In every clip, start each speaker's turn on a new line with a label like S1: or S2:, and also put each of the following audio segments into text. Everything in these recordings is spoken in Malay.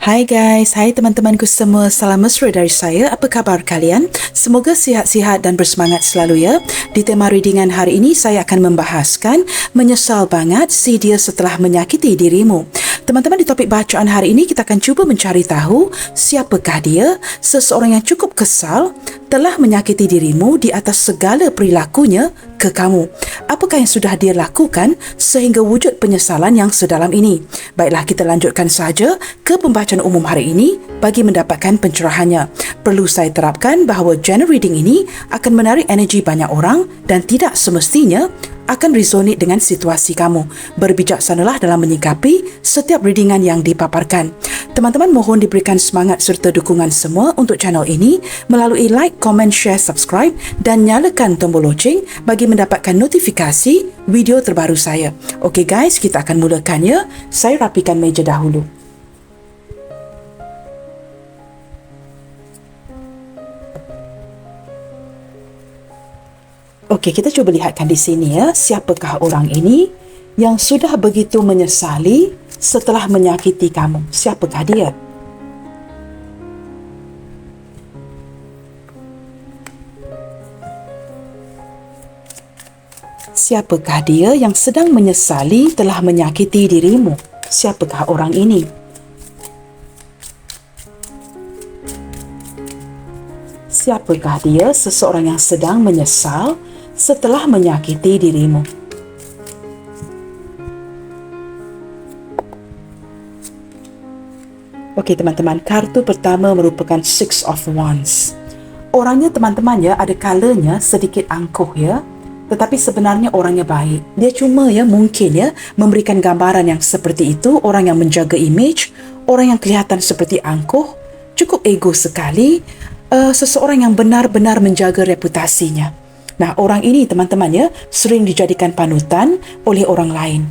S1: Hai guys, hai teman-temanku semua, salam mesra dari saya. Apa khabar kalian? Semoga sihat-sihat dan bersemangat selalu ya. Di tema readingan hari ini, saya akan membahaskan menyesal banget si dia setelah menyakiti dirimu. Teman-teman, di topik bacaan hari ini, kita akan cuba mencari tahu siapakah dia, seseorang yang cukup kesal telah menyakiti dirimu di atas segala perilakunya ke kamu. Apakah yang sudah dia lakukan sehingga wujud penyesalan yang sedalam ini? Baiklah, kita lanjutkan saja ke pembacaan umum hari ini bagi mendapatkan pencerahannya. Perlu saya terapkan bahawa general reading ini akan menarik energi banyak orang dan tidak semestinya akan resonate dengan situasi kamu. Berbijaksanalah dalam menyikapi setiap readingan yang dipaparkan. Teman-teman, mohon diberikan semangat serta dukungan semua untuk channel ini melalui like, komen, share, subscribe dan nyalakan tombol loceng bagi mendapatkan notifikasi video terbaru saya. Okey guys, kita akan mulakannya. Saya rapikan meja dahulu. Okey, kita cuba lihatkan di sini ya, siapakah orang ini yang sudah begitu menyesali setelah menyakiti kamu? Siapakah dia? Siapakah dia yang sedang menyesali telah menyakiti dirimu? Siapakah orang ini? Siapakah dia, seseorang yang sedang menyesal setelah menyakiti dirimu? Okey teman-teman, kartu pertama merupakan Six of Wands. Orangnya teman-teman ya, ada kalanya sedikit angkuh ya, tetapi sebenarnya orangnya baik. Dia cuma ya mungkin ya memberikan gambaran yang seperti itu, orang yang menjaga image, orang yang kelihatan seperti angkuh, cukup ego sekali, seseorang yang benar-benar menjaga reputasinya. Nah, orang ini teman-teman ya, sering dijadikan panutan oleh orang lain.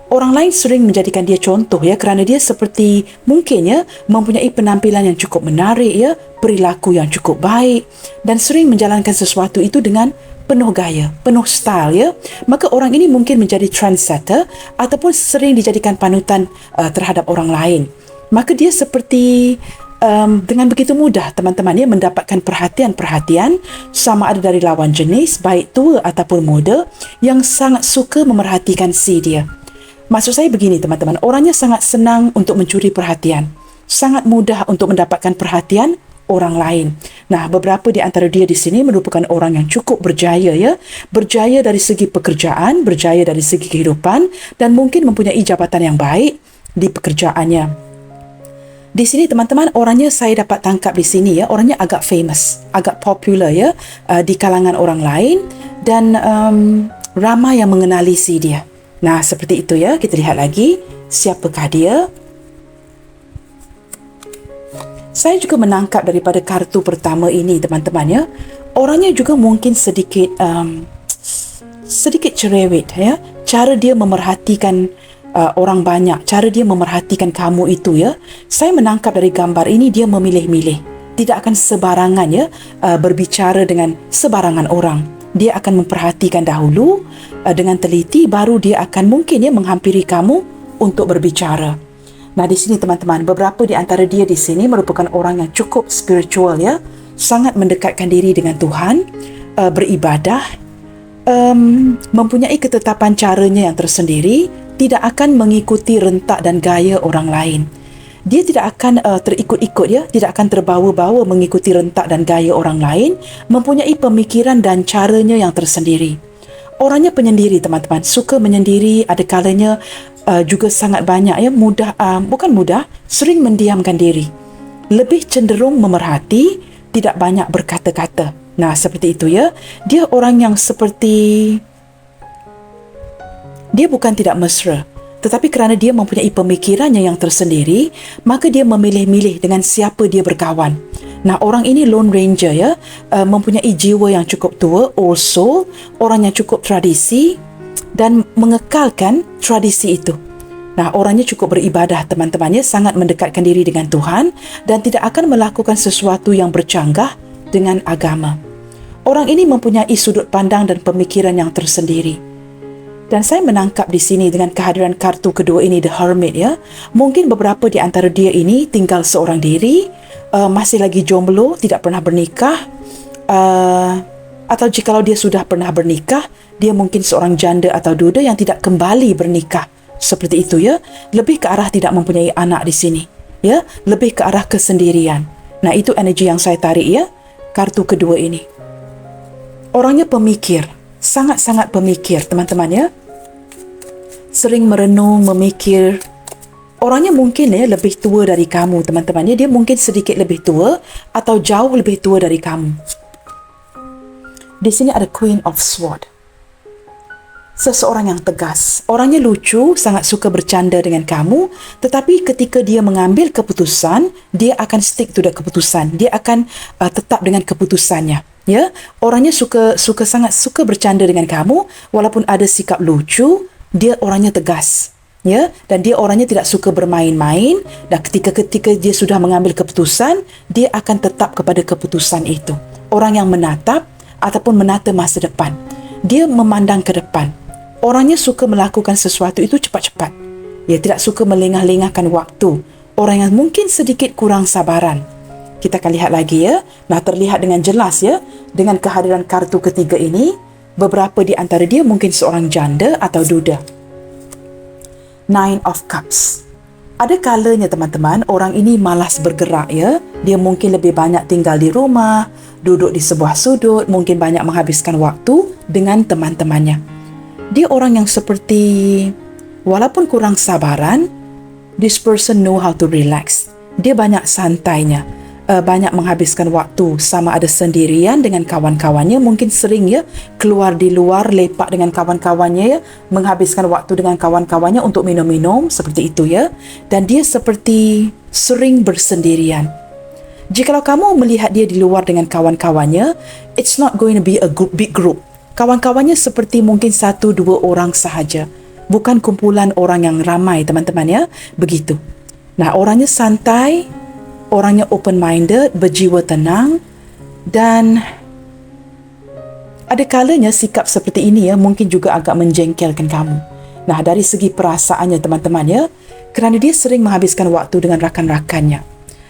S1: Orang lain sering menjadikan dia contoh ya, kerana dia seperti mungkin ya mempunyai penampilan yang cukup menarik ya, perilaku yang cukup baik dan sering menjalankan sesuatu itu dengan penuh gaya, penuh style ya. Maka orang ini mungkin menjadi trendsetter ataupun sering dijadikan panutan terhadap orang lain. Maka dia seperti dengan begitu mudah teman-teman ya mendapatkan perhatian-perhatian, sama ada dari lawan jenis, baik tua ataupun muda, yang sangat suka memerhatikan si dia. Maksud saya begini teman-teman, orangnya sangat senang untuk mencuri perhatian, sangat mudah untuk mendapatkan perhatian orang lain. Nah, beberapa di antara dia di sini merupakan orang yang cukup berjaya ya, berjaya dari segi pekerjaan, berjaya dari segi kehidupan dan mungkin mempunyai jabatan yang baik di pekerjaannya. Di sini teman-teman, orangnya saya dapat tangkap di sini ya, orangnya agak famous, agak popular ya di kalangan orang lain dan ramai yang mengenali si dia. Nah, seperti itu ya. Kita lihat lagi siapakah dia. Saya juga menangkap daripada kartu pertama ini teman-teman ya, orangnya juga mungkin sedikit cerewet ya. Cara dia memerhatikan orang banyak, cara dia memerhatikan kamu itu ya, saya menangkap dari gambar ini dia memilih-milih, tidak akan sebarangan ya berbicara dengan sebarangan orang. Dia akan memperhatikan dahulu dengan teliti, baru dia akan mungkin ya menghampiri kamu untuk berbicara. Nah, di sini teman-teman, beberapa di antara dia di sini merupakan orang yang cukup spiritual ya, sangat mendekatkan diri dengan Tuhan, beribadah, mempunyai ketetapan caranya yang tersendiri, tidak akan mengikuti rentak dan gaya orang lain. Dia tidak akan terikut-ikut ya, tidak akan terbawa-bawa mengikuti rentak dan gaya orang lain, mempunyai pemikiran dan caranya yang tersendiri. Orangnya penyendiri teman-teman, suka menyendiri, ada kalanya juga sangat banyak ya, sering mendiamkan diri. Lebih cenderung memerhati, tidak banyak berkata-kata. Nah, seperti itu ya. Dia orang yang seperti, dia bukan tidak mesra, tetapi kerana dia mempunyai pemikirannya yang tersendiri, maka dia memilih-milih dengan siapa dia berkawan. Nah, orang ini lone ranger ya, mempunyai jiwa yang cukup tua, old soul, orang yang cukup tradisi dan mengekalkan tradisi itu. Nah, orangnya cukup beribadah teman-teman ya, sangat mendekatkan diri dengan Tuhan dan tidak akan melakukan sesuatu yang bercanggah dengan agama. Orang ini mempunyai sudut pandang dan pemikiran yang tersendiri. Dan saya menangkap di sini dengan kehadiran kartu kedua ini, The Hermit ya. Mungkin beberapa di antara dia ini tinggal seorang diri, masih lagi jomblo, tidak pernah bernikah, atau jikalau dia sudah pernah bernikah, dia mungkin seorang janda atau duda yang tidak kembali bernikah. Seperti itu ya. Lebih ke arah tidak mempunyai anak di sini. Ya, lebih ke arah kesendirian. Nah, itu energi yang saya tarik ya. Kartu kedua ini. Orangnya pemikir. Sangat-sangat pemikir, teman-teman ya. Sering merenung, memikir. Orangnya mungkin ya lebih tua dari kamu, teman-teman ya. Dia mungkin sedikit lebih tua atau jauh lebih tua dari kamu. Di sini ada Queen of Swords. Seseorang yang tegas. Orangnya lucu, sangat suka bercanda dengan kamu, tetapi ketika dia mengambil keputusan, dia akan stick to the keputusan. Dia akan tetap dengan keputusannya. Ya, orangnya sangat suka bercanda dengan kamu, walaupun ada sikap lucu, dia orangnya tegas. Ya, dan dia orangnya tidak suka bermain-main, dan ketika dia sudah mengambil keputusan, dia akan tetap kepada keputusan itu. Orang yang menatap ataupun menata masa depan. Dia memandang ke depan. Orangnya suka melakukan sesuatu itu cepat-cepat. Dia tidak suka melengah-lengahkan waktu. Orang yang mungkin sedikit kurang sabaran. Kita akan lihat lagi ya. Nah, terlihat dengan jelas ya. Dengan kehadiran kartu ketiga ini, beberapa di antara dia mungkin seorang janda atau duda. Nine of Cups. Ada kalanya teman-teman, orang ini malas bergerak ya. Dia mungkin lebih banyak tinggal di rumah, duduk di sebuah sudut, mungkin banyak menghabiskan waktu dengan teman-temannya. Dia orang yang seperti, walaupun kurang sabaran, this person know how to relax. Dia banyak santainya. Banyak menghabiskan waktu sama ada sendirian dengan kawan-kawannya, mungkin sering ya keluar di luar, lepak dengan kawan-kawannya ya, menghabiskan waktu dengan kawan-kawannya untuk minum-minum seperti itu ya. Dan dia seperti sering bersendirian. Jikalau kamu melihat dia di luar dengan kawan-kawannya, it's not going to be a big group. Kawan-kawannya seperti mungkin 1-2 orang sahaja, bukan kumpulan orang yang ramai, teman-teman ya. Begitu. Nah, orangnya santai, orangnya open-minded, berjiwa tenang, dan ada kalanya sikap seperti ini ya mungkin juga agak menjengkelkan kamu. Nah, dari segi perasaannya teman-teman ya, kerana dia sering menghabiskan waktu dengan rakan-rakannya.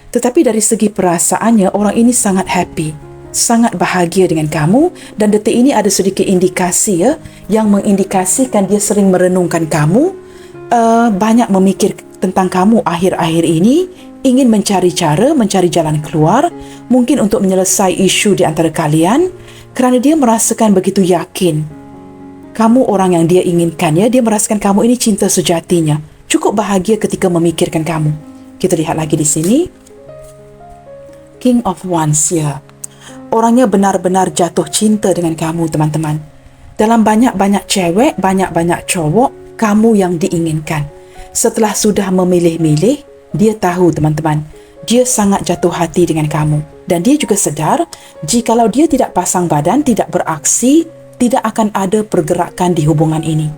S1: Tetapi dari segi perasaannya, orang ini sangat happy, sangat bahagia dengan kamu, dan detik ini ada sedikit indikasi ya, yang mengindikasikan dia sering merenungkan kamu, banyak memikir tentang kamu akhir-akhir ini, ingin mencari cara, mencari jalan keluar, mungkin untuk menyelesaikan isu di antara kalian, kerana dia merasakan begitu yakin kamu orang yang dia inginkan ya. Dia merasakan kamu ini cinta sejatinya, cukup bahagia ketika memikirkan kamu. Kita lihat lagi di sini, King of Wands ya. Orangnya benar-benar jatuh cinta dengan kamu teman-teman. Dalam banyak-banyak cewek, banyak-banyak cowok, kamu yang diinginkan. Setelah sudah memilih-milih, dia tahu teman-teman, dia sangat jatuh hati dengan kamu. Dan dia juga sedar, jikalau dia tidak pasang badan, tidak beraksi, tidak akan ada pergerakan di hubungan ini.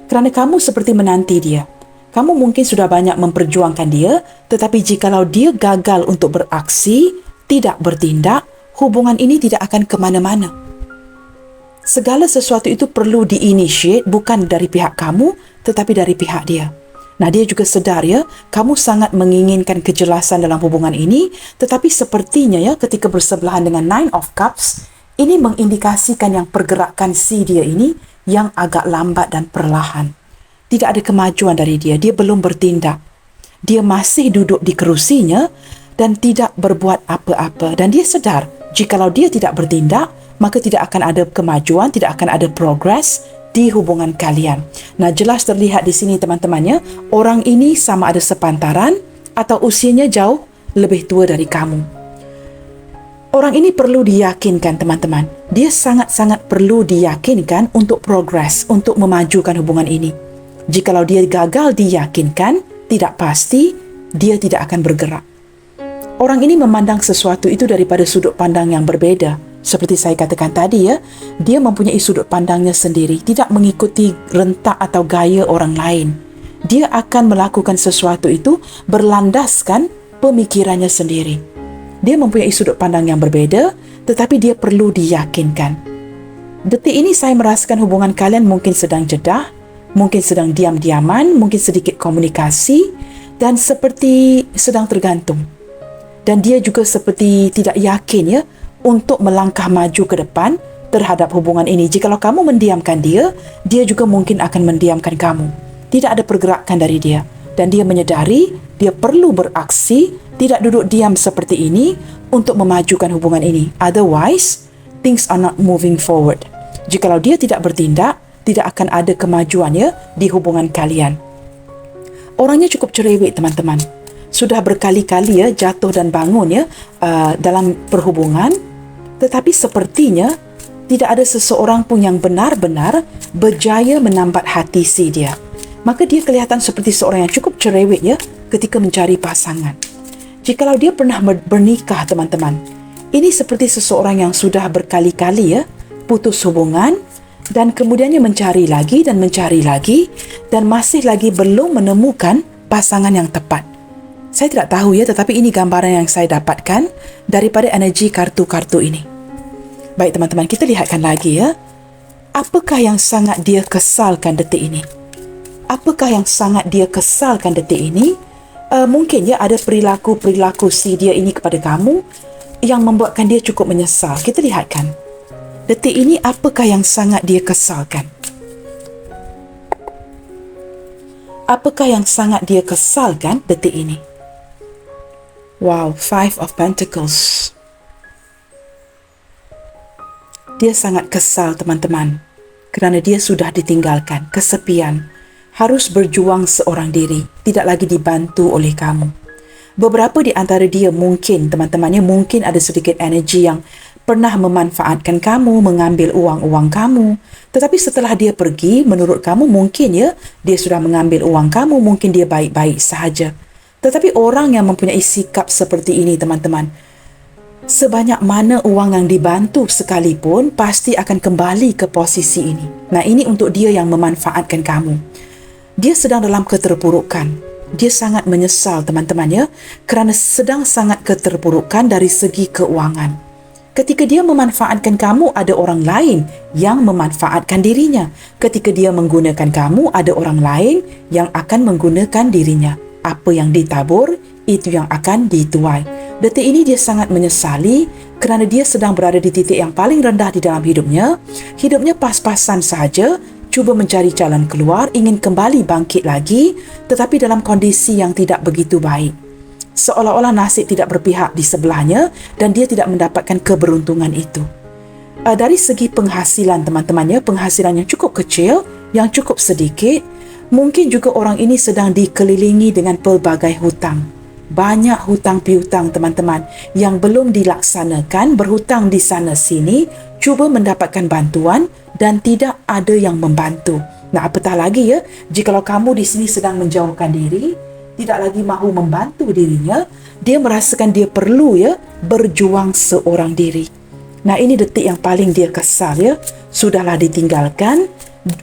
S1: Kerana kamu seperti menanti dia. Kamu mungkin sudah banyak memperjuangkan dia, tetapi jikalau dia gagal untuk beraksi, tidak bertindak, hubungan ini tidak akan ke mana-mana. Segala sesuatu itu perlu diinitiate bukan dari pihak kamu, tetapi dari pihak dia. Nah, dia juga sedar ya, kamu sangat menginginkan kejelasan dalam hubungan ini, tetapi sepertinya ya ketika bersebelahan dengan Nine of Cups, ini mengindikasikan yang pergerakan si dia ini yang agak lambat dan perlahan. Tidak ada kemajuan dari dia, dia belum bertindak. Dia masih duduk di kerusinya dan tidak berbuat apa-apa. Dan dia sedar, jikalau dia tidak bertindak, maka tidak akan ada kemajuan, tidak akan ada progress di hubungan kalian. Nah, jelas terlihat di sini teman-temannya, orang ini sama ada sepantaran atau usianya jauh lebih tua dari kamu. Orang ini perlu diyakinkan teman-teman. Dia sangat-sangat perlu diyakinkan untuk progress, untuk memajukan hubungan ini. Jikalau dia gagal diyakinkan, tidak pasti dia tidak akan bergerak. Orang ini memandang sesuatu itu daripada sudut pandang yang berbeda. Seperti saya katakan tadi ya, dia mempunyai sudut pandangnya sendiri, tidak mengikuti rentak atau gaya orang lain. Dia akan melakukan sesuatu itu berlandaskan pemikirannya sendiri. Dia mempunyai sudut pandang yang berbeda, tetapi dia perlu diyakinkan. Detik ini saya merasakan hubungan kalian mungkin sedang jedah, Mungkin sedang diam-diaman, mungkin sedikit komunikasi dan seperti sedang tergantung. Dan dia juga seperti tidak yakin ya untuk melangkah maju ke depan terhadap hubungan ini. Jikalau kamu mendiamkan dia, dia juga mungkin akan mendiamkan kamu. Tidak ada pergerakan dari dia. Dan dia menyedari dia perlu beraksi, tidak duduk diam seperti ini untuk memajukan hubungan ini. Otherwise, things are not moving forward. Jikalau dia tidak bertindak, tidak akan ada kemajuan ya di hubungan kalian. Orangnya cukup cerewet, teman-teman. Sudah berkali-kali ya jatuh dan bangun ya dalam perhubungan, tetapi sepertinya tidak ada seseorang pun yang benar-benar berjaya menambat hati si dia. Maka dia kelihatan seperti seorang yang cukup cerewet ya ketika mencari pasangan. Jikalau dia pernah bernikah, teman-teman, ini seperti seseorang yang sudah berkali-kali ya putus hubungan dan kemudiannya mencari lagi dan masih lagi belum menemukan pasangan yang tepat. Saya tidak tahu ya, tetapi ini gambaran yang saya dapatkan daripada energi kartu-kartu ini. Baik teman-teman, kita lihatkan lagi ya. Apakah yang sangat dia kesalkan detik ini? Apakah yang sangat dia kesalkan detik ini? Mungkin ya ada perilaku-perilaku si dia ini kepada kamu yang membuatkan dia cukup menyesal. Kita lihatkan. Detik ini apakah yang sangat dia kesalkan? Apakah yang sangat dia kesalkan detik ini? Wow, Five of Pentacles. Dia sangat kesal, teman-teman, kerana dia sudah ditinggalkan, kesepian, harus berjuang seorang diri, tidak lagi dibantu oleh kamu. Beberapa di antara dia mungkin, teman-temannya, mungkin ada sedikit energi yang pernah memanfaatkan kamu, mengambil uang-uang kamu. Tetapi setelah dia pergi, menurut kamu mungkin ya, dia sudah mengambil uang kamu, mungkin dia baik-baik sahaja. Tetapi orang yang mempunyai sikap seperti ini, teman-teman, sebanyak mana uang yang dibantu sekalipun, pasti akan kembali ke posisi ini. Nah, ini untuk dia yang memanfaatkan kamu. Dia sedang dalam keterpurukan. Dia sangat menyesal, teman-teman ya, kerana sedang sangat keterpurukan dari segi keuangan. Ketika dia memanfaatkan kamu, ada orang lain yang memanfaatkan dirinya. Ketika dia menggunakan kamu, ada orang lain yang akan menggunakan dirinya. Apa yang ditabur, itu yang akan dituai. Detik ini dia sangat menyesali kerana dia sedang berada di titik yang paling rendah di dalam hidupnya. Hidupnya pas-pasan sahaja, cuba mencari jalan keluar, ingin kembali bangkit lagi, tetapi dalam kondisi yang tidak begitu baik. Seolah-olah nasib tidak berpihak di sebelahnya dan dia tidak mendapatkan keberuntungan itu. Dari segi penghasilan, teman-temannya, penghasilan yang cukup kecil, yang cukup sedikit, mungkin juga orang ini sedang dikelilingi dengan pelbagai hutang. Banyak hutang piutang, teman-teman, yang belum dilaksanakan, berhutang di sana sini, cuba mendapatkan bantuan dan tidak ada yang membantu. Nah, apatah lagi ya, jikalau kamu di sini sedang menjauhkan diri, tidak lagi mahu membantu dirinya, dia merasakan dia perlu ya berjuang seorang diri. Nah, ini detik yang paling dia kesal ya. Sudahlah ditinggalkan,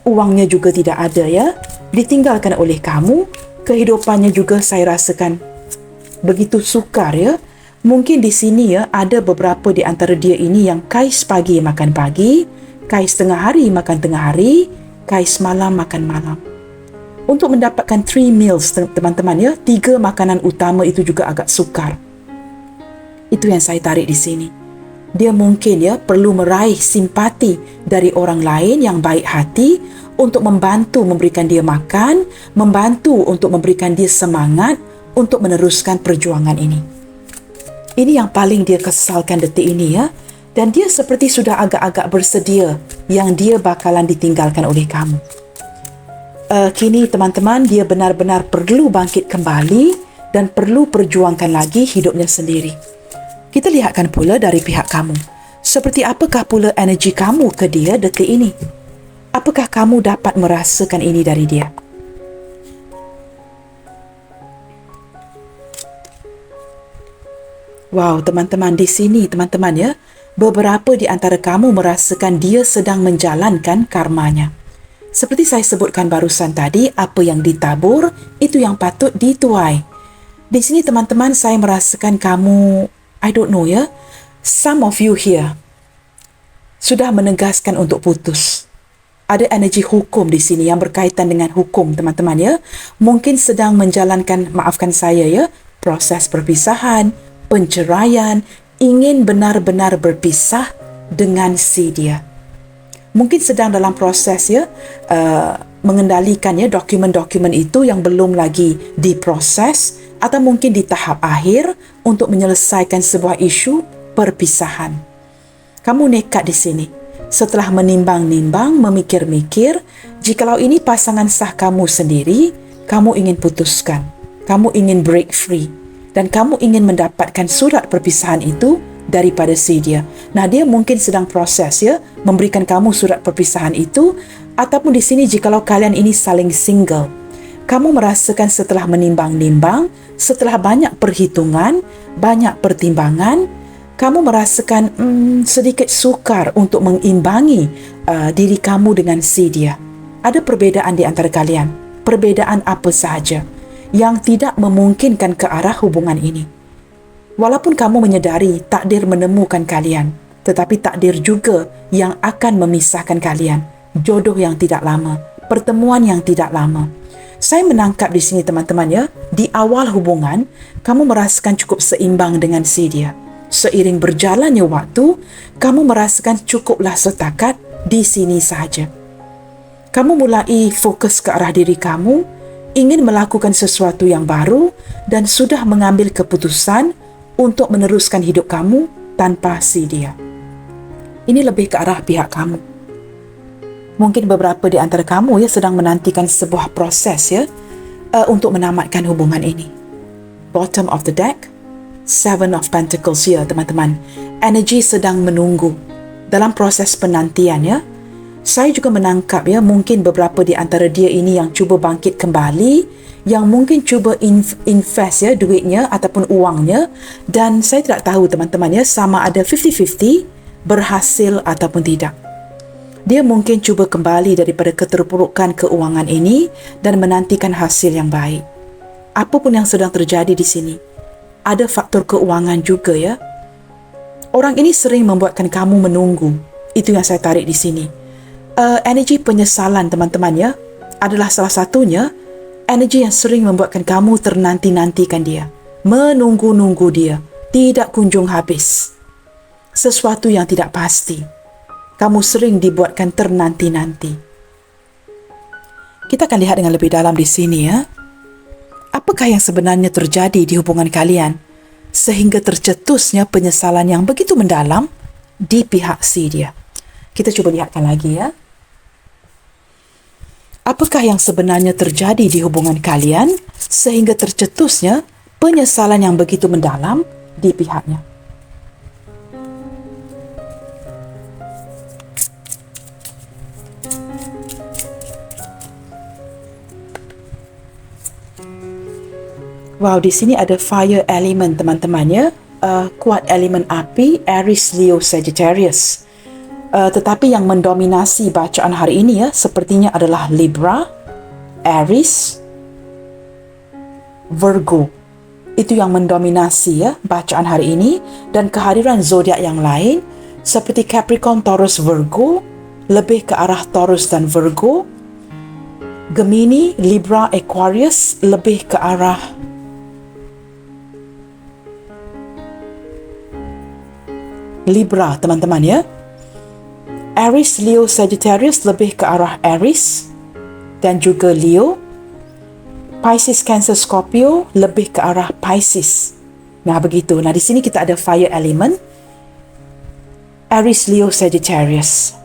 S1: uangnya juga tidak ada ya. Ditinggalkan oleh kamu, kehidupannya juga saya rasakan begitu sukar ya. Mungkin di sini ya ada beberapa di antara dia ini yang kais pagi makan pagi, kais tengah hari makan tengah hari, kais malam makan malam. Untuk mendapatkan 3 meals, teman-teman ya, 3 makanan utama itu juga agak sukar. Itu yang saya tarik di sini. Dia mungkin ya perlu meraih simpati dari orang lain yang baik hati untuk membantu memberikan dia makan, membantu untuk memberikan dia semangat untuk meneruskan perjuangan ini. Ini yang paling dia kesalkan detik ini ya. Dan dia seperti sudah agak-agak bersedia yang dia bakalan ditinggalkan oleh kamu. Kini teman-teman, dia benar-benar perlu bangkit kembali dan perlu perjuangkan lagi hidupnya sendiri. Kita lihatkan pula dari pihak kamu. Seperti apakah pula energi kamu ke dia detik ini? Apakah kamu dapat merasakan ini dari dia? Wow, teman-teman, di sini teman-teman ya, beberapa di antara kamu merasakan dia sedang menjalankan karmanya. Seperti saya sebutkan barusan tadi, apa yang ditabur, itu yang patut dituai. Di sini teman-teman, saya merasakan kamu, I don't know ya, some of you here sudah menegaskan untuk putus. Ada energi hukum di sini yang berkaitan dengan hukum, teman-teman ya. Mungkin sedang menjalankan, maafkan saya ya, proses perpisahan, penceraian, ingin benar-benar berpisah dengan si dia. Mungkin sedang dalam proses ya, mengendalikan ya dokumen-dokumen itu yang belum lagi diproses, atau mungkin di tahap akhir untuk menyelesaikan sebuah isu perpisahan. Kamu nekat di sini. Setelah menimbang-nimbang, memikir-mikir, jikalau ini pasangan sah kamu sendiri, kamu ingin putuskan. Kamu ingin break free. Dan kamu ingin mendapatkan surat perpisahan itu daripada si dia. Nah, dia mungkin sedang proses ya, memberikan kamu surat perpisahan itu, ataupun di sini jikalau kalian ini saling single. Kamu merasakan setelah menimbang-nimbang, setelah banyak perhitungan, banyak pertimbangan, kamu merasakan sedikit sukar untuk mengimbangi diri kamu dengan si dia. Ada perbezaan di antara kalian. Perbezaan apa sahaja yang tidak memungkinkan ke arah hubungan ini. Walaupun kamu menyedari takdir menemukan kalian, tetapi takdir juga yang akan memisahkan kalian. Jodoh yang tidak lama, pertemuan yang tidak lama. Saya menangkap di sini teman-teman ya, di awal hubungan, kamu merasakan cukup seimbang dengan si dia. Seiring berjalannya waktu, kamu merasakan cukuplah setakat di sini sahaja. Kamu mulai fokus ke arah diri kamu, ingin melakukan sesuatu yang baru dan sudah mengambil keputusan untuk meneruskan hidup kamu tanpa si dia. Ini lebih ke arah pihak kamu. Mungkin beberapa di antara kamu ya sedang menantikan sebuah proses ya untuk menamatkan hubungan ini. Bottom of the deck, Seven of Pentacles ya teman-teman. Energi sedang menunggu dalam proses penantian ya. Saya juga menangkap ya, mungkin beberapa di antara dia ini yang cuba bangkit kembali, yang mungkin cuba invest ya duitnya ataupun uangnya, dan saya tidak tahu teman-teman ya sama ada 50-50 berhasil ataupun tidak. Dia mungkin cuba kembali daripada keterpurukan keuangan ini dan menantikan hasil yang baik. Apapun yang sedang terjadi di sini, ada faktor keuangan juga ya. Orang ini sering membuatkan kamu menunggu. Itu yang saya tarik di sini. Energi penyesalan teman-teman ya, adalah salah satunya energi yang sering membuatkan kamu ternanti-nantikan dia. Menunggu-nunggu dia. Tidak kunjung habis. Sesuatu yang tidak pasti. Kamu sering dibuatkan ternanti-nanti. Kita akan lihat dengan lebih dalam di sini ya. Apakah yang sebenarnya terjadi di hubungan kalian sehingga tercetusnya penyesalan yang begitu mendalam di pihak si dia? Kita cuba lihatkan lagi ya. Apakah yang sebenarnya terjadi di hubungan kalian sehingga tercetusnya penyesalan yang begitu mendalam di pihaknya? Wow, di sini ada fire element teman-teman ya. Kuat elemen api, Aries, Leo, Sagittarius. Tetapi yang mendominasi bacaan hari ini ya, sepertinya adalah Libra, Aries, Virgo. Itu yang mendominasi ya bacaan hari ini, dan kehadiran zodiak yang lain seperti Capricorn, Taurus, Virgo, lebih ke arah Taurus dan Virgo. Gemini, Libra, Aquarius lebih ke arah Libra teman-teman ya. Aries, Leo, Sagittarius lebih ke arah Aries dan juga Leo. Pisces, Cancer, Scorpio lebih ke arah Pisces. Nah begitu. Nah di sini kita ada fire element. Aries, Leo, Sagittarius.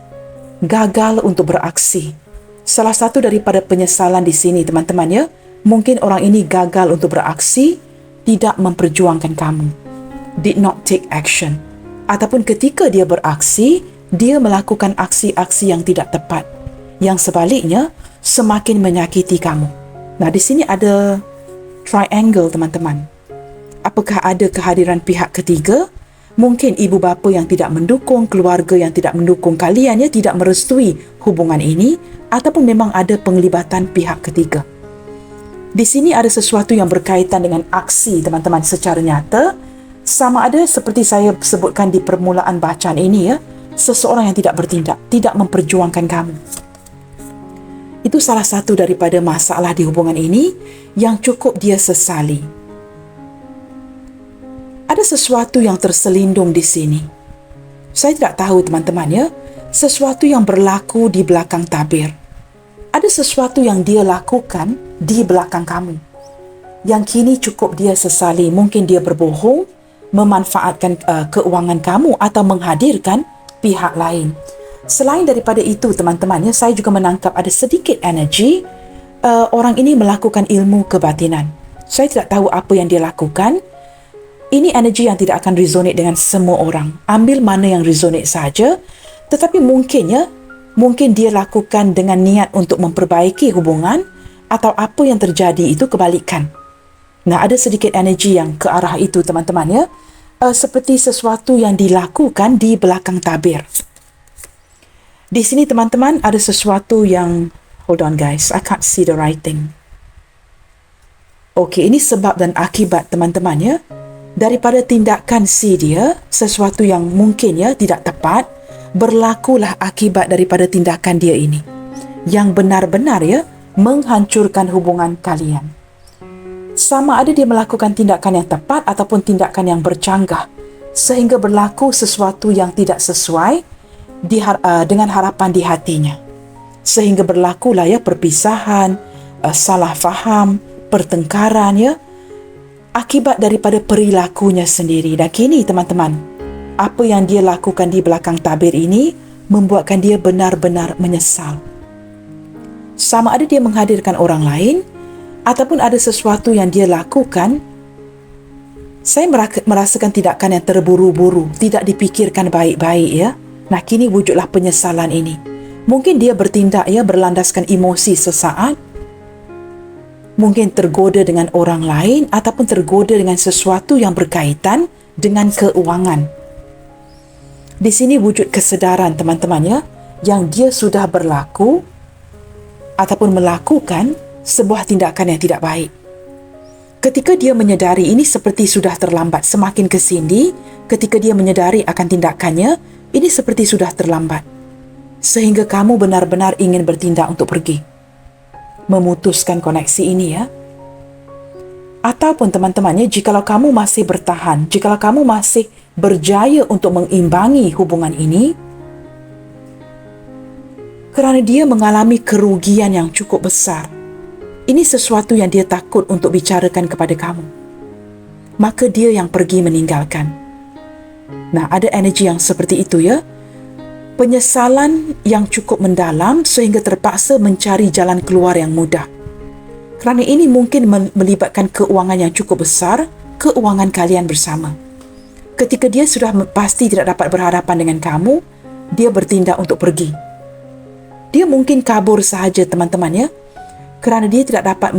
S1: Gagal untuk beraksi. Salah satu daripada penyesalan di sini teman-teman ya. Mungkin orang ini gagal untuk beraksi, tidak memperjuangkan kamu. Did not take action. Ataupun ketika dia beraksi, dia melakukan aksi-aksi yang tidak tepat. Yang sebaliknya, semakin menyakiti kamu. Nah, di sini ada triangle, teman-teman. Apakah ada kehadiran pihak ketiga? Mungkin ibu bapa yang tidak mendukung, keluarga yang tidak mendukung kalian, ya, tidak merestui hubungan ini, ataupun memang ada penglibatan pihak ketiga. Di sini ada sesuatu yang berkaitan dengan aksi, teman-teman, secara nyata. Sama ada seperti saya sebutkan di permulaan bacaan ini ya, seseorang yang tidak bertindak, tidak memperjuangkan kamu. Itu salah satu daripada masalah di hubungan ini yang cukup dia sesali. Ada sesuatu yang terselindung di sini. Saya tidak tahu teman-teman ya, sesuatu yang berlaku di belakang tabir. Ada sesuatu yang dia lakukan di belakang kamu, yang kini cukup dia sesali. Mungkin dia berbohong, memanfaatkan keuangan kamu atau menghadirkan pihak lain. Selain daripada itu teman-teman ya, saya juga menangkap ada sedikit energi orang ini melakukan ilmu kebatinan. Saya tidak tahu apa yang dia lakukan. Ini energi yang tidak akan resonate dengan semua orang. Ambil mana yang resonate saja. Tetapi mungkin dia lakukan dengan niat untuk memperbaiki hubungan, atau apa yang terjadi itu kebalikan. Nah, ada sedikit energi yang ke arah itu teman-teman ya. Seperti sesuatu yang dilakukan di belakang tabir. Di sini teman-teman ada sesuatu yang, hold on guys, I can't see the writing. Okey, ini sebab dan akibat teman-teman ya. Daripada tindakan si dia, sesuatu yang mungkin ya tidak tepat, berlakulah akibat daripada tindakan dia ini, yang benar-benar ya menghancurkan hubungan kalian. Sama ada dia melakukan tindakan yang tepat ataupun tindakan yang bercanggah, sehingga berlaku sesuatu yang tidak sesuai dengan harapan di hatinya. Sehingga berlakulah ya perpisahan, salah faham, pertengkaran ya, akibat daripada perilakunya sendiri. Dan kini teman-teman, apa yang dia lakukan di belakang tabir ini membuatkan dia benar-benar menyesal. Sama ada dia menghadirkan orang lain ataupun ada sesuatu yang dia lakukan, saya merasakan tindakan yang terburu-buru, tidak dipikirkan baik-baik ya. Nah, kini wujudlah penyesalan ini. Mungkin dia bertindak ya berlandaskan emosi sesaat, mungkin tergoda dengan orang lain ataupun tergoda dengan sesuatu yang berkaitan dengan keuangan. Di sini wujud kesedaran teman-teman ya, yang dia sudah berlaku ataupun melakukan sebuah tindakan yang tidak baik. Ketika dia menyedari ini seperti sudah terlambat, semakin kesini ketika dia menyedari akan tindakannya, ini seperti sudah terlambat. Sehingga kamu benar-benar ingin bertindak untuk pergi, memutuskan koneksi ini ya. Ataupun teman-temannya, jikalau kamu masih bertahan, jikalau kamu masih berjaya untuk mengimbangi hubungan ini, kerana dia mengalami kerugian yang cukup besar, ini sesuatu yang dia takut untuk bicarakan kepada kamu, maka dia yang pergi meninggalkan. Nah, ada energi yang seperti itu ya. Penyesalan yang cukup mendalam sehingga terpaksa mencari jalan keluar yang mudah. Kerana ini mungkin melibatkan keuangan yang cukup besar, keuangan kalian bersama. Ketika dia sudah pasti tidak dapat berhadapan dengan kamu, dia bertindak untuk pergi. Dia mungkin kabur sahaja teman-teman ya, kerana dia tidak dapat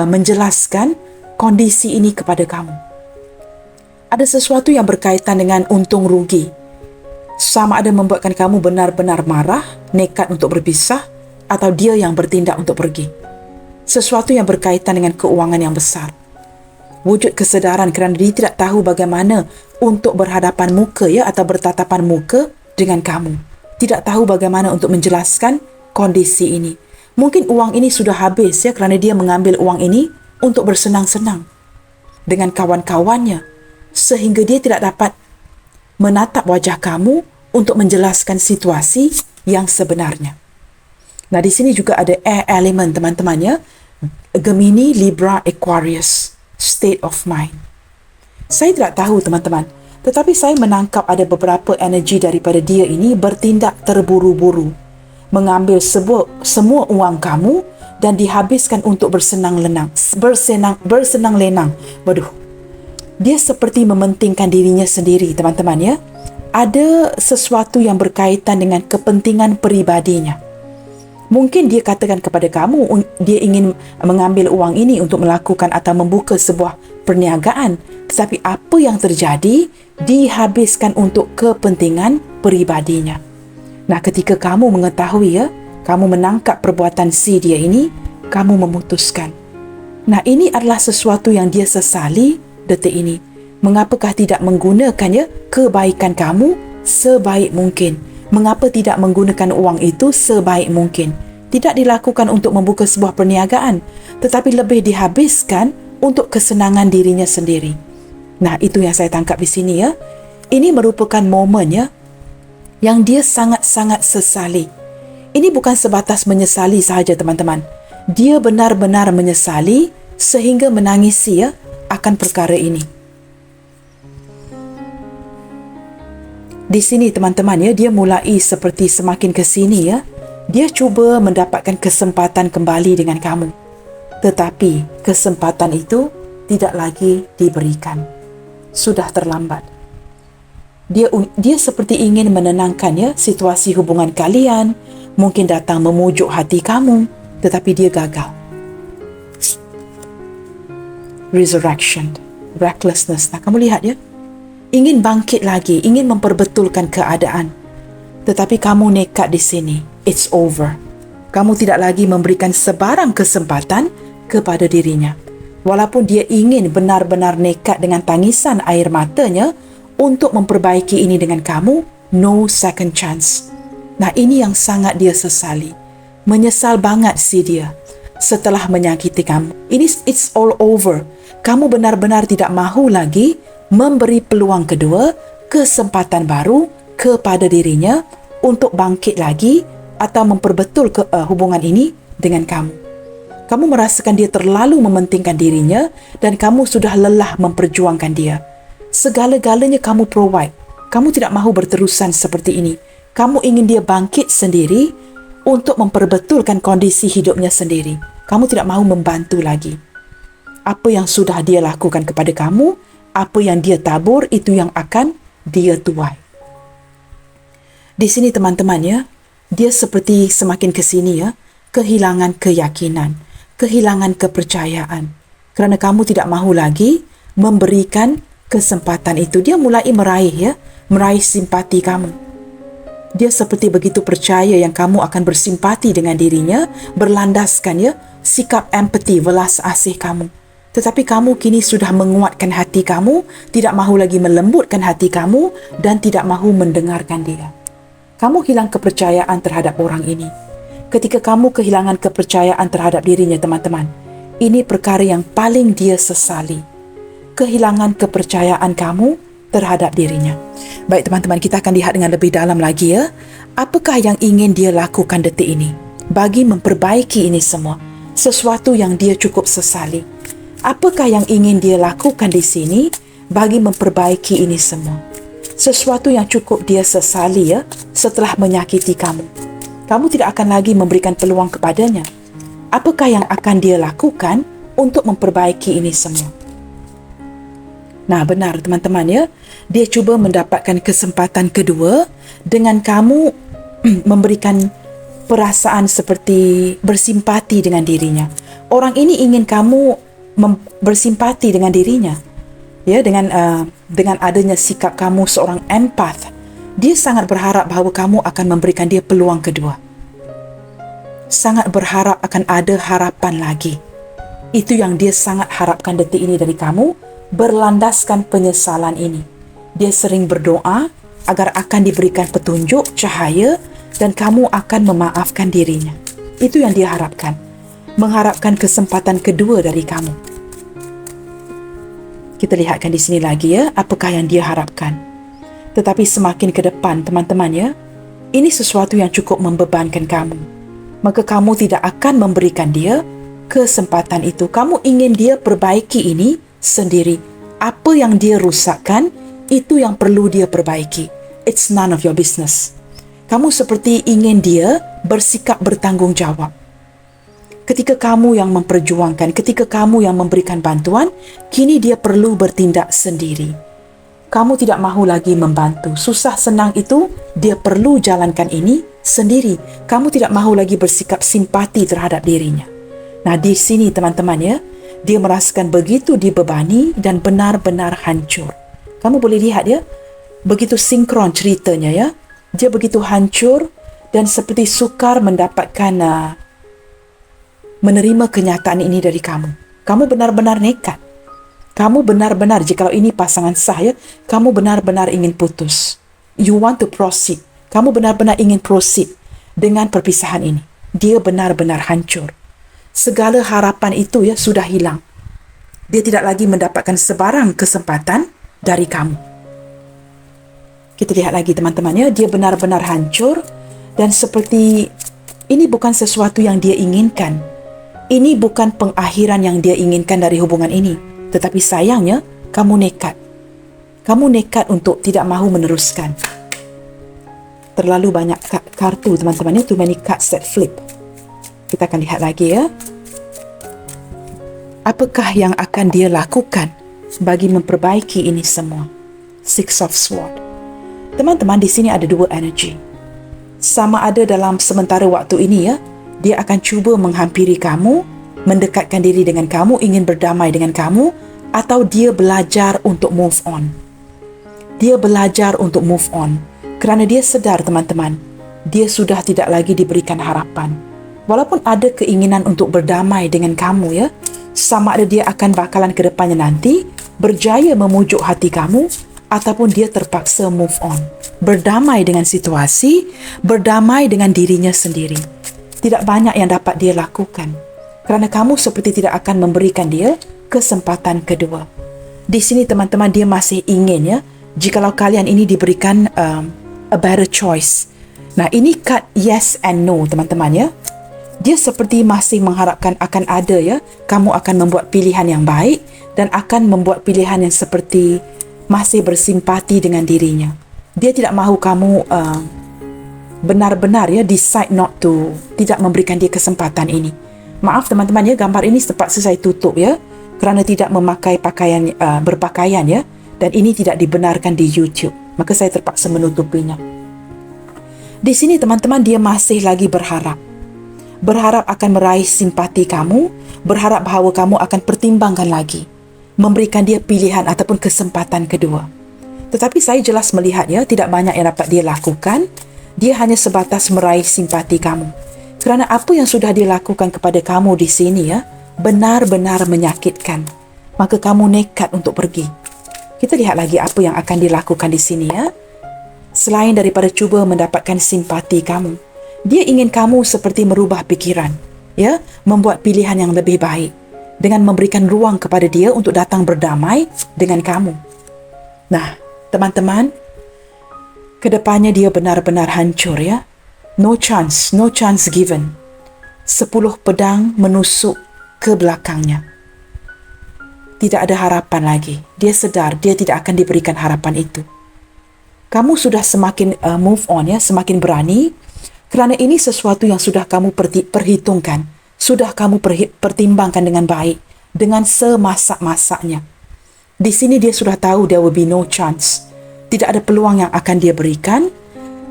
S1: menjelaskan kondisi ini kepada kamu. Ada sesuatu yang berkaitan dengan untung rugi. Sama ada membuatkan kamu benar-benar marah, nekat untuk berpisah, atau dia yang bertindak untuk pergi. Sesuatu yang berkaitan dengan keuangan yang besar. Wujud kesedaran kerana dia tidak tahu bagaimana untuk berhadapan muka ya, atau bertatapan muka dengan kamu. Tidak tahu bagaimana untuk menjelaskan kondisi ini. Mungkin uang ini sudah habis ya, kerana dia mengambil uang ini untuk bersenang-senang dengan kawan-kawannya, sehingga dia tidak dapat menatap wajah kamu untuk menjelaskan situasi yang sebenarnya. Nah, di sini juga ada air element teman-teman ya. Gemini, Libra, Aquarius, state of mind. Saya tidak tahu teman-teman, tetapi saya menangkap ada beberapa energi daripada dia ini bertindak terburu-buru, mengambil semua uang kamu dan dihabiskan untuk bersenang lenang. Dia seperti mementingkan dirinya sendiri teman-teman ya. Ada sesuatu yang berkaitan dengan kepentingan peribadinya. Mungkin dia katakan kepada kamu dia ingin mengambil uang ini untuk melakukan atau membuka sebuah perniagaan, tetapi apa yang terjadi dihabiskan untuk kepentingan peribadinya. Nah, ketika kamu mengetahui ya, kamu menangkap perbuatan si dia ini, kamu memutuskan. Nah, ini adalah sesuatu yang dia sesali detik ini. Mengapakah tidak menggunakan ya kebaikan kamu sebaik mungkin? Mengapa tidak menggunakan uang itu sebaik mungkin? tidak dilakukan untuk membuka sebuah perniagaan, tetapi lebih dihabiskan untuk kesenangan dirinya sendiri. Nah, itu yang saya tangkap di sini ya. Ini merupakan momennya yang dia sangat-sangat sesali. Ini bukan sebatas menyesali sahaja teman-teman. Dia benar-benar menyesali sehingga menangisi ya akan perkara ini. Di sini teman-teman ya, dia mulai seperti semakin ke sini ya, dia cuba mendapatkan kesempatan kembali dengan kamu. Tetapi kesempatan itu tidak lagi diberikan. Sudah terlambat. Dia seperti ingin menenangkan ya situasi hubungan kalian, mungkin datang memujuk hati kamu, tetapi dia gagal. Resurrection, recklessness. Nah, kamu lihat ya, ingin bangkit lagi, ingin memperbetulkan keadaan, tetapi kamu nekat di sini. It's over. Kamu tidak lagi memberikan sebarang kesempatan kepada dirinya. Walaupun dia ingin benar-benar nekat dengan tangisan air matanya untuk memperbaiki ini dengan kamu, no second chance. Nah, ini yang sangat dia sesali. Menyesal banget si dia setelah menyakiti kamu. It's all over. Kamu benar-benar tidak mahu lagi memberi peluang kedua, kesempatan baru kepada dirinya untuk bangkit lagi atau memperbetul hubungan ini dengan kamu. Kamu merasakan dia terlalu mementingkan dirinya dan kamu sudah lelah memperjuangkan dia. Segala-galanya kamu provide. Kamu tidak mahu berterusan seperti ini. Kamu ingin dia bangkit sendiri untuk memperbetulkan kondisi hidupnya sendiri. Kamu tidak mahu membantu lagi. Apa yang sudah dia lakukan kepada kamu, apa yang dia tabur, itu yang akan dia tuai. Di sini teman-teman ya, dia seperti semakin ke sini ya, kehilangan keyakinan, kehilangan kepercayaan. Kerana kamu tidak mahu lagi memberikan kesempatan itu. Dia mulai meraih simpati kamu. Dia seperti begitu percaya yang kamu akan bersimpati dengan dirinya, berlandaskan ya sikap empati, welas asih kamu. Tetapi kamu kini sudah menguatkan hati kamu, tidak mahu lagi melembutkan hati kamu dan tidak mahu mendengarkan dia. Kamu hilang kepercayaan terhadap orang ini. Ketika kamu kehilangan kepercayaan terhadap dirinya teman-teman, ini perkara yang paling dia sesali. Kehilangan kepercayaan kamu terhadap dirinya. Baik teman-teman, kita akan lihat dengan lebih dalam lagi ya. Apakah yang ingin dia lakukan detik ini bagi memperbaiki ini semua? Sesuatu yang dia cukup sesali. Apakah yang ingin dia lakukan di sini bagi memperbaiki ini semua? Sesuatu yang cukup dia sesali ya setelah menyakiti kamu. Kamu tidak akan lagi memberikan peluang kepadanya. Apakah yang akan dia lakukan untuk memperbaiki ini semua? Nah, benar teman-teman ya. Dia cuba mendapatkan kesempatan kedua dengan kamu memberikan perasaan seperti bersimpati dengan dirinya. Orang ini ingin kamu bersimpati dengan dirinya. Ya, dengan adanya sikap kamu seorang empath, dia sangat berharap bahawa kamu akan memberikan dia peluang kedua. Sangat berharap akan ada harapan lagi. Itu yang dia sangat harapkan detik ini dari kamu, berlandaskan penyesalan ini. Dia sering berdoa agar akan diberikan petunjuk, cahaya, dan kamu akan memaafkan dirinya. Itu yang dia harapkan. Mengharapkan kesempatan kedua dari kamu. Kita lihatkan di sini lagi ya, apakah yang dia harapkan. Tetapi semakin ke depan teman-teman ya, ini sesuatu yang cukup membebankan kamu. Maka kamu tidak akan memberikan dia kesempatan itu. Kamu ingin dia perbaiki ini sendiri. Apa yang dia rusakkan, itu yang perlu dia perbaiki. It's none of your business. Kamu seperti ingin dia bersikap bertanggungjawab. Ketika kamu yang memperjuangkan, ketika kamu yang memberikan bantuan, kini dia perlu bertindak sendiri. Kamu tidak mahu lagi membantu. Susah senang itu, dia perlu jalankan ini sendiri. Kamu tidak mahu lagi bersikap simpati terhadap dirinya. Nah, di sini teman-teman ya, dia merasakan begitu dibebani dan benar-benar hancur. Kamu boleh lihat ya, begitu sinkron ceritanya ya. Dia begitu hancur dan seperti sukar mendapatkan menerima kenyataan ini dari kamu. Kamu benar-benar nekat. Kamu benar-benar, jikalau ini pasangan sah ya, kamu benar-benar ingin putus. You want to proceed. Kamu benar-benar ingin proceed dengan perpisahan ini. dia benar-benar hancur. Segala harapan itu ya sudah hilang. Dia tidak lagi mendapatkan sebarang kesempatan dari kamu. Kita lihat lagi teman-teman ya, dia benar-benar hancur dan seperti ini bukan sesuatu yang dia inginkan. Ini bukan pengakhiran yang dia inginkan dari hubungan ini. Tetapi sayangnya, kamu nekat. Kamu nekat untuk tidak mahu meneruskan. Terlalu banyak kartu teman-teman ya, too many cards that flip. Kita akan lihat lagi ya. Apakah yang akan dia lakukan bagi memperbaiki ini semua? Six of Swords. Teman-teman, di sini ada dua energi. Sama ada dalam sementara waktu ini ya, dia akan cuba menghampiri kamu, mendekatkan diri dengan kamu, ingin berdamai dengan kamu, atau dia belajar untuk move on. Dia belajar untuk move on kerana dia sedar teman-teman, dia sudah tidak lagi diberikan harapan. Walaupun ada keinginan untuk berdamai dengan kamu ya, sama ada dia akan bakalan ke depannya nanti berjaya memujuk hati kamu, ataupun dia terpaksa move on, berdamai dengan situasi, berdamai dengan dirinya sendiri. Tidak banyak yang dapat dia lakukan kerana kamu seperti tidak akan memberikan dia kesempatan kedua. Di sini teman-teman, dia masih ingin ya, jikalau kalian ini diberikan a better choice. Nah, ini kad yes and no teman-teman ya. Dia seperti masih mengharapkan akan ada ya, kamu akan membuat pilihan yang baik dan akan membuat pilihan yang seperti masih bersimpati dengan dirinya. Dia tidak mahu kamu benar-benar ya decide not to, tidak memberikan dia kesempatan ini. Maaf teman-teman ya, gambar ini terpaksa saya tutup ya kerana tidak memakai pakaian berpakaian ya, dan ini tidak dibenarkan di YouTube. Maka saya terpaksa menutupinya. Di sini teman-teman, dia masih lagi berharap akan meraih simpati kamu, berharap bahawa kamu akan pertimbangkan lagi, memberikan dia pilihan ataupun kesempatan kedua. Tetapi saya jelas melihat ya, tidak banyak yang dapat dia lakukan. Dia hanya sebatas meraih simpati kamu. Kerana apa yang sudah dia lakukan kepada kamu di sini ya, benar-benar menyakitkan. Maka kamu nekat untuk pergi. Kita lihat lagi apa yang akan dilakukan di sini ya. Selain daripada cuba mendapatkan simpati kamu, dia ingin kamu seperti merubah pikiran, ya, membuat pilihan yang lebih baik dengan memberikan ruang kepada dia untuk datang berdamai dengan kamu. Nah, teman-teman, kedepannya dia benar-benar hancur ya. No chance given. 10 pedang menusuk ke belakangnya. Tidak ada harapan lagi. Dia sedar dia tidak akan diberikan harapan itu. Kamu sudah semakin move on ya, semakin berani, kerana ini sesuatu yang sudah kamu perhitungkan, sudah kamu pertimbangkan dengan baik, dengan semasak-masaknya. Di sini dia sudah tahu there will be no chance. Tidak ada peluang yang akan dia berikan.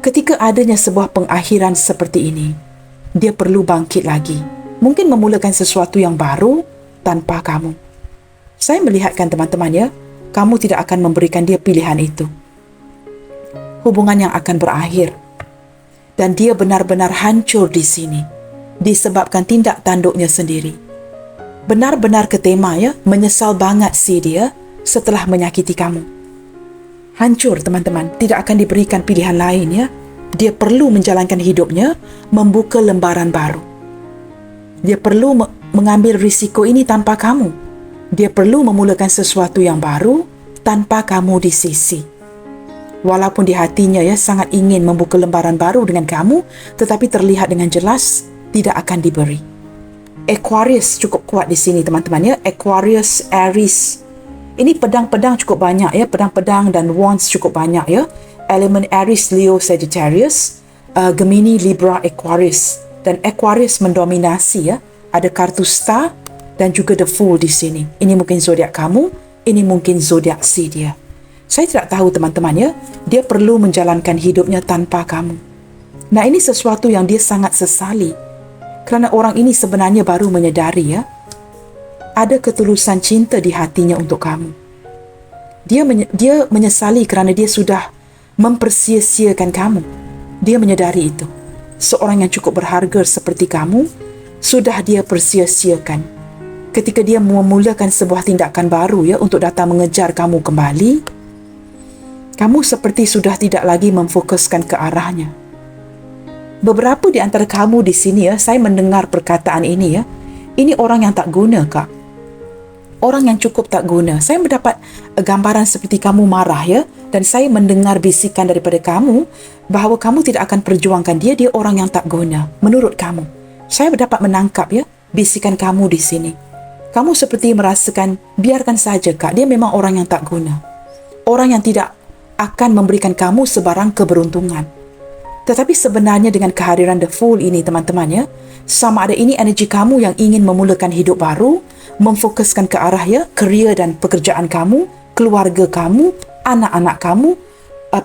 S1: Ketika adanya sebuah pengakhiran seperti ini, dia perlu bangkit lagi. Mungkin memulakan sesuatu yang baru tanpa kamu. Saya melihatkan teman-teman ya, kamu tidak akan memberikan dia pilihan itu. Hubungan yang akan berakhir. Dan dia benar-benar hancur di sini, disebabkan tindak tanduknya sendiri. Benar-benar ketema ya, menyesal banget si dia setelah menyakiti kamu. Hancur teman-teman, tidak akan diberikan pilihan lain ya. Dia perlu menjalankan hidupnya, membuka lembaran baru. Dia perlu mengambil risiko ini tanpa kamu. Dia perlu memulakan sesuatu yang baru tanpa kamu di sisi. Walaupun di hatinya ya sangat ingin membuka lembaran baru dengan kamu, tetapi terlihat dengan jelas tidak akan diberi. Aquarius cukup kuat di sini teman-teman ya. Aquarius, Aries. Ini pedang-pedang cukup banyak ya, pedang-pedang dan wands cukup banyak ya. Elemen Aries, Leo, Sagittarius, Gemini, Libra, Aquarius. Dan Aquarius mendominasi ya. Ada kartu Star dan juga The Fool di sini. Ini mungkin zodiak kamu, ini mungkin zodiak si dia. Saya tidak tahu teman-teman ya, dia perlu menjalankan hidupnya tanpa kamu. Nah, ini sesuatu yang dia sangat sesali. Kerana orang ini sebenarnya baru menyadari ya, ada ketulusan cinta di hatinya untuk kamu. Dia menyesali kerana dia sudah mempersia-siakan kamu. Dia menyadari itu. Seorang yang cukup berharga seperti kamu, sudah dia persia-siakan. Ketika dia memulakan sebuah tindakan baru ya untuk datang mengejar kamu kembali, kamu seperti sudah tidak lagi memfokuskan ke arahnya. Beberapa di antara kamu di sini ya, saya mendengar perkataan ini ya. Ini orang yang tak guna, Kak. Orang yang cukup tak guna. Saya mendapat gambaran seperti kamu marah ya, dan saya mendengar bisikan daripada kamu bahawa kamu tidak akan perjuangkan dia orang yang tak guna menurut kamu. Saya dapat menangkap ya bisikan kamu di sini. Kamu seperti merasakan biarkan saja, Kak, dia memang orang yang tak guna. Orang yang tidak akan memberikan kamu sebarang keberuntungan. Tetapi sebenarnya dengan kehadiran The Fool ini, teman-teman ya, sama ada ini energi kamu yang ingin memulakan hidup baru, memfokuskan ke arah ya kerja dan pekerjaan kamu, keluarga kamu, anak-anak kamu,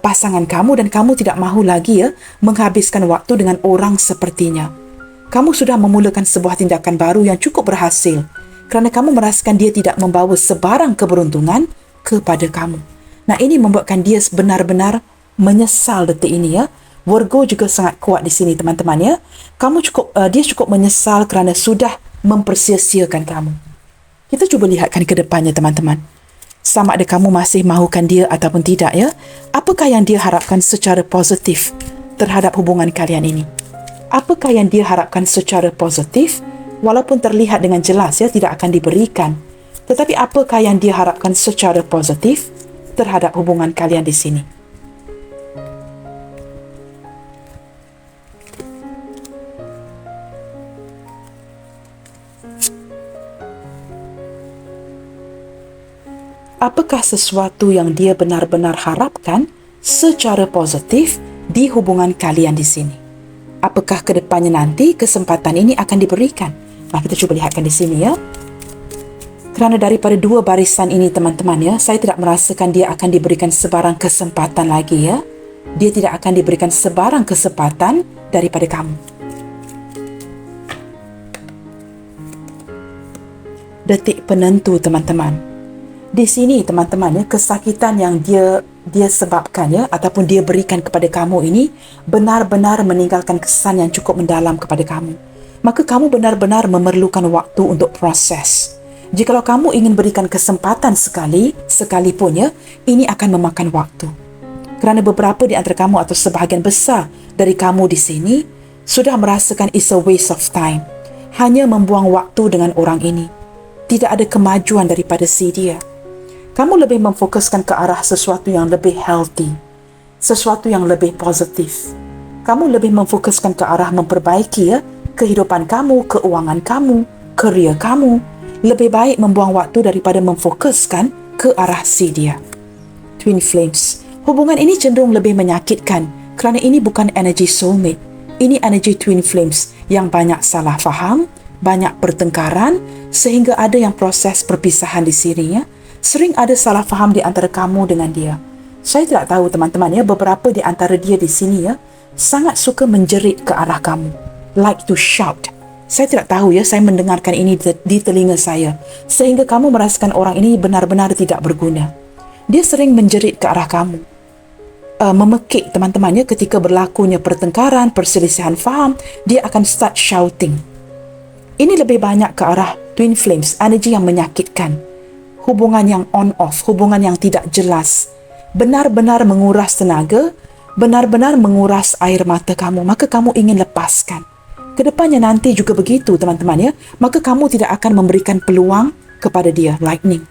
S1: pasangan kamu, dan kamu tidak mahu lagi ya menghabiskan waktu dengan orang sepertinya. Kamu sudah memulakan sebuah tindakan baru yang cukup berhasil kerana kamu merasakan dia tidak membawa sebarang keberuntungan kepada kamu. Nah, ini membuatkan dia benar-benar menyesal detik ini ya. Virgo juga sangat kuat di sini, teman-teman ya. Dia cukup menyesal kerana sudah mempersia-siakan kamu. Kita cuba lihatkan ke depannya, teman-teman. Sama ada kamu masih mahukan dia ataupun tidak ya. Apakah yang dia harapkan secara positif terhadap hubungan kalian ini? Apakah yang dia harapkan secara positif? Walaupun terlihat dengan jelas ya tidak akan diberikan. Tetapi apakah yang dia harapkan secara positif terhadap hubungan kalian di sini? Apakah sesuatu yang dia benar-benar harapkan secara positif di hubungan kalian di sini? Apakah ke depannya nanti kesempatan ini akan diberikan? Nah, kita cuba lihatkan di sini ya. Kerana daripada dua barisan ini, teman-teman ya, saya tidak merasakan dia akan diberikan sebarang kesempatan lagi ya. Dia tidak akan diberikan sebarang kesempatan daripada kamu. Detik penentu, teman-teman. Di sini, teman-teman ya, kesakitan yang dia sebabkan ya ataupun dia berikan kepada kamu ini benar-benar meninggalkan kesan yang cukup mendalam kepada kamu. Maka kamu benar-benar memerlukan waktu untuk proses. Jikalau kamu ingin berikan kesempatan sekalipun ya, ini akan memakan waktu. Kerana beberapa di antara kamu atau sebahagian besar dari kamu di sini sudah merasakan it's a waste of time. Hanya membuang waktu dengan orang ini. Tidak ada kemajuan daripada si dia. Kamu lebih memfokuskan ke arah sesuatu yang lebih healthy, sesuatu yang lebih positif. Kamu lebih memfokuskan ke arah memperbaiki ya, kehidupan kamu, keuangan kamu, kerja kamu. Lebih baik membuang waktu daripada memfokuskan ke arah si dia. Twin Flames. Hubungan ini cenderung lebih menyakitkan kerana ini bukan energi soulmate. Ini energi Twin Flames yang banyak salah faham, banyak pertengkaran sehingga ada yang proses perpisahan di sini ya. Sering ada salah faham di antara kamu dengan dia. Saya tidak tahu, teman-teman ya, beberapa di antara dia di sini ya sangat suka menjerit ke arah kamu, like to shout. Saya tidak tahu ya, saya mendengarkan ini di telinga saya sehingga kamu merasakan orang ini benar-benar tidak berguna. Dia sering menjerit ke arah kamu, memekik, teman-teman ya, ketika berlakunya pertengkaran, perselisihan faham, dia akan start shouting. Ini lebih banyak ke arah Twin Flames, energi yang menyakitkan. Hubungan yang on-off, hubungan yang tidak jelas, benar-benar menguras tenaga, benar-benar menguras air mata kamu, maka kamu ingin lepaskan. Kedepannya nanti juga begitu, teman-teman ya, maka kamu tidak akan memberikan peluang kepada dia. Lightning,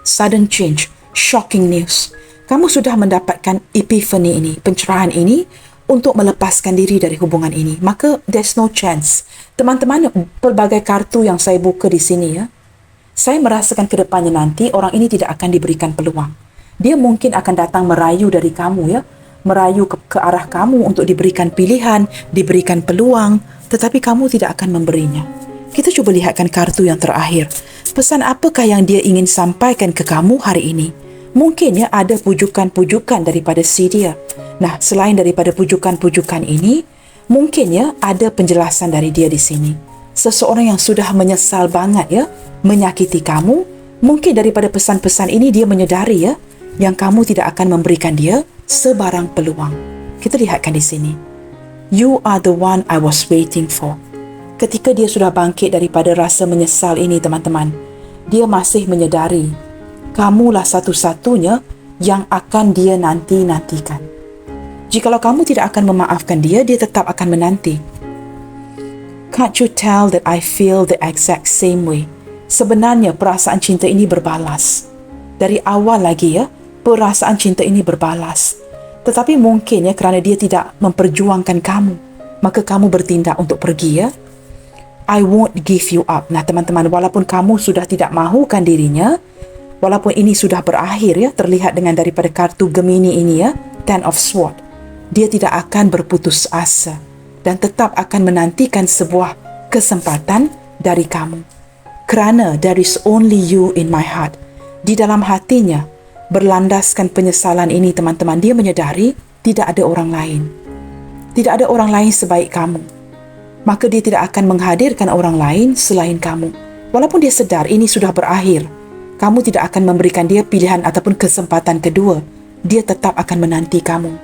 S1: sudden change, shocking news. Kamu sudah mendapatkan epiphany ini, pencerahan ini untuk melepaskan diri dari hubungan ini, maka there's no chance. Teman-teman, pelbagai kartu yang saya buka di sini ya, saya merasakan ke depannya nanti orang ini tidak akan diberikan peluang. Dia mungkin akan datang merayu dari kamu ya, merayu ke arah kamu untuk diberikan pilihan, diberikan peluang, tetapi kamu tidak akan memberinya. Kita cuba lihatkan kartu yang terakhir. Pesan apakah yang dia ingin sampaikan ke kamu hari ini? Mungkin ya ada pujukan-pujukan daripada si dia. Nah, selain daripada pujukan-pujukan ini, mungkin ya ada penjelasan dari dia di sini. Seseorang yang sudah menyesal banget ya menyakiti kamu, mungkin daripada pesan-pesan ini dia menyedari ya yang kamu tidak akan memberikan dia sebarang peluang. Kita lihatkan di sini. You are the one I was waiting for. Ketika dia sudah bangkit daripada rasa menyesal ini, teman-teman, dia masih menyedari kamulah satu-satunya yang akan dia nanti-nantikan. Jikalau kamu tidak akan memaafkan dia, dia tetap akan menanti. Can't you tell that I feel the exact same way? Sebenarnya perasaan cinta ini berbalas. Dari awal lagi ya, perasaan cinta ini berbalas. Tetapi mungkin ya kerana dia tidak memperjuangkan kamu, maka kamu bertindak untuk pergi ya. I won't give you up. Nah teman-teman, walaupun kamu sudah tidak mahukan dirinya, walaupun ini sudah berakhir ya, terlihat dengan daripada kartu Gemini ini ya, Ten of Swords, dia tidak akan berputus asa dan tetap akan menantikan sebuah kesempatan dari kamu. Kerana there is only you in my heart. Di dalam hatinya, berlandaskan penyesalan ini teman-teman, dia menyedari tidak ada orang lain. Tidak ada orang lain sebaik kamu. Maka dia tidak akan menghadirkan orang lain selain kamu. Walaupun dia sedar ini sudah berakhir, kamu tidak akan memberikan dia pilihan ataupun kesempatan kedua. Dia tetap akan menanti kamu.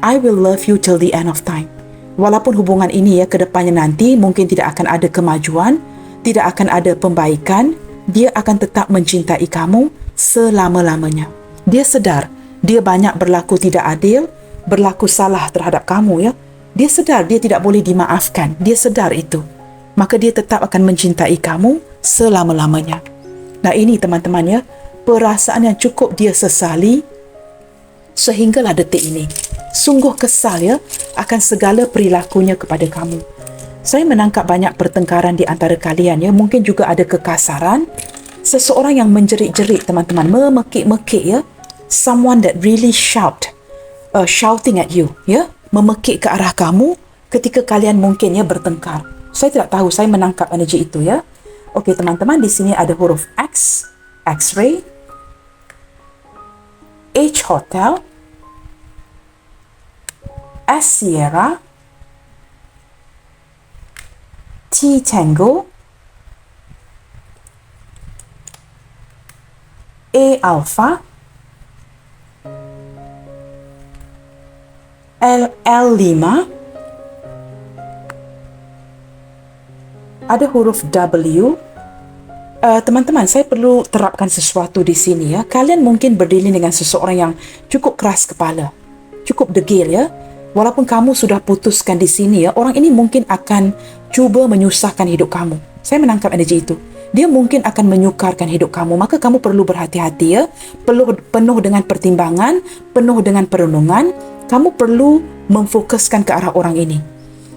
S1: I will love you till the end of time. Walaupun hubungan ini ya ke depannya nanti mungkin tidak akan ada kemajuan, tidak akan ada pembaikan, dia akan tetap mencintai kamu selama-lamanya. Dia sedar dia banyak berlaku tidak adil, berlaku salah terhadap kamu ya. Dia sedar dia tidak boleh dimaafkan. Dia sedar itu. Maka dia tetap akan mencintai kamu selama-lamanya. Nah ini teman-teman ya, perasaan yang cukup dia sesali sehinggalah detik ini. Sungguh kesal ya akan segala perilakunya kepada kamu. Saya menangkap banyak pertengkaran di antara kalian ya. Mungkin juga ada kekasaran. Seseorang yang menjerit-jerit teman-teman, memekik-mekik ya. Someone that really shouting at you ya. Memekik ke arah kamu ketika kalian mungkin ya bertengkar. Saya tidak tahu, saya menangkap energi itu ya. Okey teman-teman, di sini ada huruf X, X-ray, H hotel, S Sierra, T Tango, A Alpha, L5, ada huruf W. Teman-teman, saya perlu terapkan sesuatu di sini ya. Kalian mungkin berdiri dengan seseorang yang cukup keras kepala, cukup degil ya. Walaupun kamu sudah putuskan di sini ya, orang ini mungkin akan cuba menyusahkan hidup kamu. Saya menangkap energi itu. Dia mungkin akan menyukarkan hidup kamu, maka kamu perlu berhati-hati ya. Penuh dengan pertimbangan, penuh dengan perenungan. Kamu perlu memfokuskan ke arah orang ini.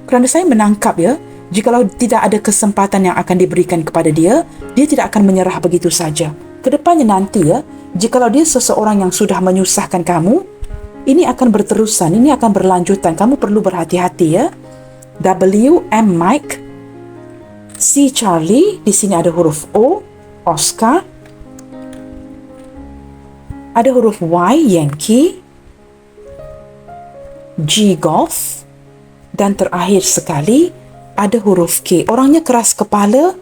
S1: Kerana saya menangkap ya, jikalau tidak ada kesempatan yang akan diberikan kepada dia, dia tidak akan menyerah begitu saja. Kedepannya nanti ya, jikalau dia seseorang yang sudah menyusahkan kamu, ini akan berterusan, ini akan berlanjutan. Kamu perlu berhati-hati ya. W, M, Mike, C, Charlie. Di sini ada huruf O, Oscar. Ada huruf Y, Yankee. G, Golf. Dan terakhir sekali, ada huruf K. Orangnya keras kepala,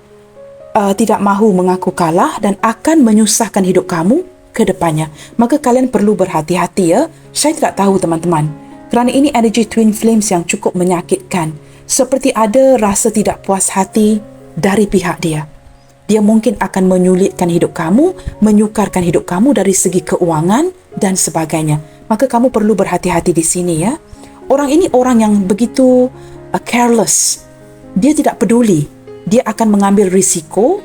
S1: tidak mahu mengaku kalah dan akan menyusahkan hidup kamu ke depannya. Maka kalian perlu berhati-hati ya. Saya tidak tahu teman-teman. Kerana ini energi twin flames yang cukup menyakitkan. Seperti ada rasa tidak puas hati dari pihak dia. Dia mungkin akan menyulitkan hidup kamu, menyukarkan hidup kamu dari segi keuangan dan sebagainya. Maka kamu perlu berhati-hati di sini ya. Orang ini orang yang begitu careless. Dia tidak peduli. Dia akan mengambil risiko,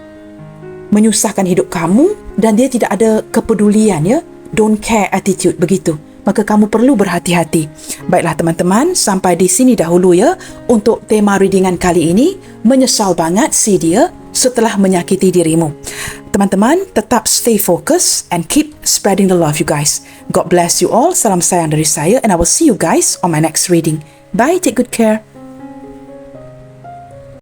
S1: menyusahkan hidup kamu dan dia tidak ada kepedulian ya. Don't care attitude begitu. Maka kamu perlu berhati-hati. Baiklah teman-teman, sampai di sini dahulu ya untuk tema readingan kali ini. Menyesal banget si dia setelah menyakiti dirimu. Teman-teman, tetap stay focused and keep spreading the love you guys. God bless you all. Salam sayang dari saya and I will see you guys on my next reading. Bye, take good care.